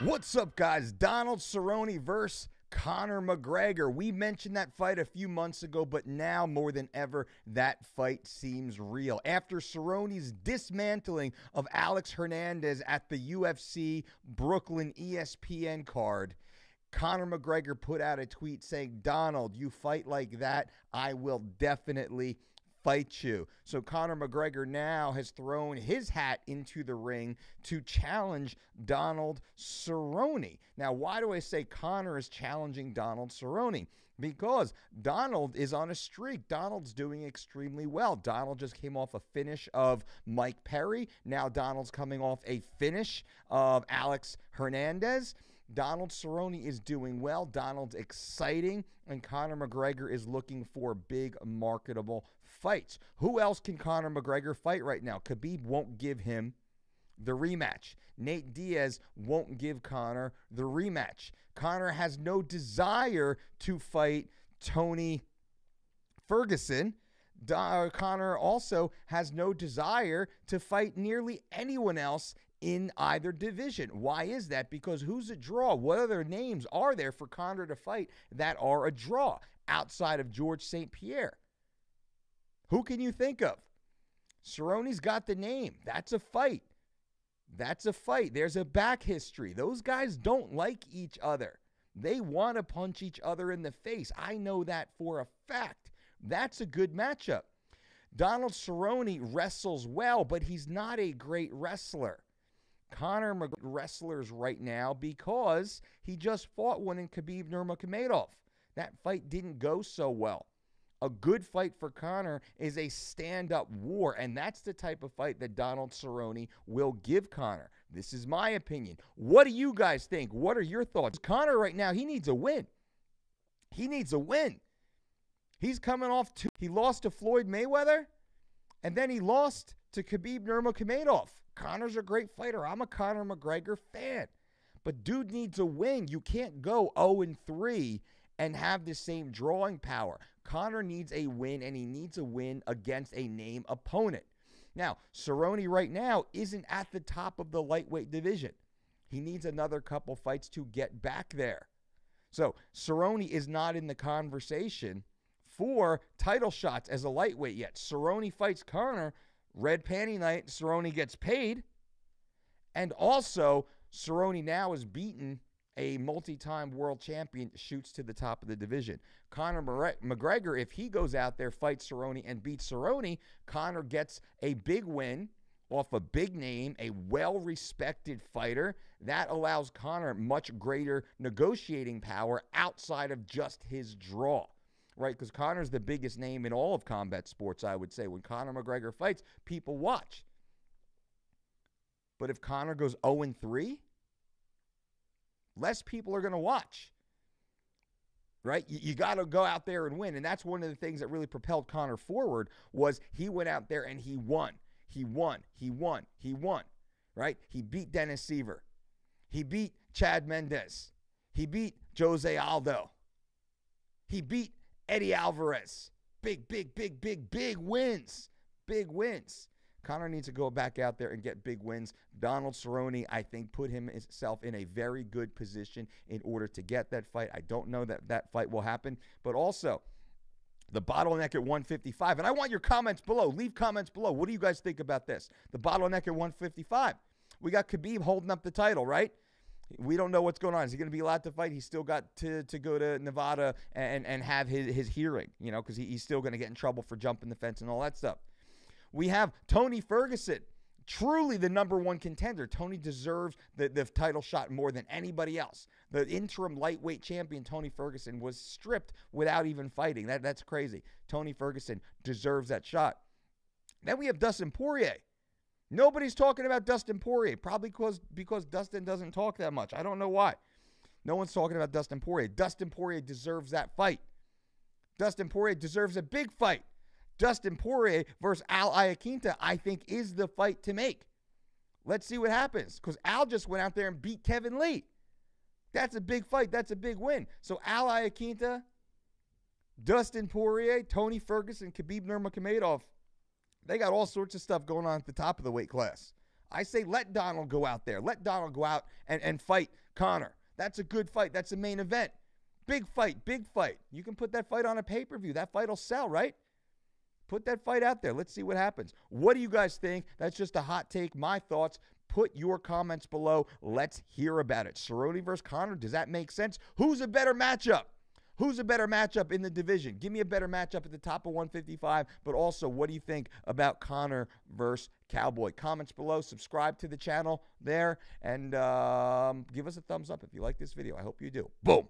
What's up, guys? Donald Cerrone versus Conor McGregor. We mentioned that fight a few months ago, but now more than ever, that fight seems real. After Cerrone's dismantling of Alex Hernandez at the UFC Brooklyn ESPN card, Conor McGregor put out a tweet saying, "Donald, you fight like that, I will definitely fight you." So Conor McGregor now has thrown his hat into the ring to challenge Donald Cerrone. Now, why do I say Conor is challenging Donald Cerrone? Because Donald is on a streak. Donald's doing extremely well. Donald just came off a finish of Mike Perry. Now Donald's coming off a finish of Alex Hernandez. Donald Cerrone is doing well. Donald's exciting, and Conor McGregor is looking for big, marketable fights. Who else can Conor McGregor fight right now? Khabib won't give him the rematch. Nate Diaz won't give Conor the rematch. Conor has no desire to fight Tony Ferguson. Conor also has no desire to fight nearly anyone else in either division. Why is that? Because who's a draw? What other names are there for Conor to fight that are a draw outside of George St. Pierre? Who can you think of? Cerrone's got the name. That's a fight. That's a fight. There's a back history. Those guys don't like each other. They want to punch each other in the face. I know that for a fact. That's a good matchup. Donald Cerrone wrestles well, but he's not a great wrestler. Conor McGregor wrestlers right now because he just fought one in Khabib Nurmagomedov. That fight didn't go so well. A good fight for Conor is a stand-up war, and that's the type of fight that Donald Cerrone will give Conor. This is my opinion. What do you guys think? What are your thoughts? Conor right now, he needs a win. He needs a win. He's coming off he lost to Floyd Mayweather, and then he lost to Khabib Nurmagomedov. Conor's a great fighter. I'm a Conor McGregor fan. But dude needs a win. You can't go 0-3 and have the same drawing power. Conor needs a win, and he needs a win against a name opponent. Now, Cerrone right now isn't at the top of the lightweight division. He needs another couple fights to get back there. So Cerrone is not in the conversation for title shots as a lightweight yet. Cerrone fights Conor, red panty night, Cerrone gets paid. And also, Cerrone now has beaten a multi-time world champion, shoots to the top of the division. Conor McGregor, if he goes out there, fights Cerrone, and beats Cerrone, Conor gets a big win off a big name, a well-respected fighter. That allows Conor much greater negotiating power outside of just his draw. Right, because Conor's the biggest name in all of combat sports, I would say. When Conor McGregor fights, people watch. But if Conor goes 0-3, less people are going to watch. Right? You got to go out there and win. And that's one of the things that really propelled Conor forward was he went out there and he won. He won. Right? He beat Dennis Seaver. He beat Chad Mendes. He beat Jose Aldo. He beat Eddie Alvarez. Big wins. Big wins. Conor needs to go back out there and get big wins. Donald Cerrone, I think, put himself in a very good position in order to get that fight. I don't know that that fight will happen. But also, the bottleneck at 155. And I want your comments below. Leave comments below. What do you guys think about this? The bottleneck at 155. We got Khabib holding up the title, right? We don't know what's going on. Is he going to be allowed to fight? He's still got to go to Nevada and have his hearing, you know, because he's still going to get in trouble for jumping the fence and all that stuff. We have Tony Ferguson, truly the #1 contender. Tony deserves the title shot more than anybody else. The interim lightweight champion, Tony Ferguson, was stripped without even fighting. That's crazy. Tony Ferguson deserves that shot. Then we have Dustin Poirier. Nobody's talking about Dustin Poirier, probably because Dustin doesn't talk that much. I don't know why. No one's talking about Dustin Poirier. Dustin Poirier deserves that fight. Dustin Poirier deserves a big fight. Dustin Poirier versus Al Iaquinta, I think, is the fight to make. Let's see what happens, because Al just went out there and beat Kevin Lee. That's a big fight. That's a big win. So Al Iaquinta, Dustin Poirier, Tony Ferguson, Khabib Nurmagomedov, they got all sorts of stuff going on at the top of the weight class. I say let Donald go out there. Let Donald go out and fight Conor. That's a good fight. That's a main event. Big fight, big fight. You can put that fight on a pay-per-view. That fight will sell, right? Put that fight out there. Let's see what happens. What do you guys think? That's just a hot take. My thoughts. Put your comments below. Let's hear about it. Cerrone versus Conor. Does that make sense? Who's a better matchup? Who's a better matchup in the division? Give me a better matchup at the top of 155. But also, what do you think about Conor versus Cowboy? Comments below. Subscribe to the channel there. And give us a thumbs up if you like this video. I hope you do. Boom.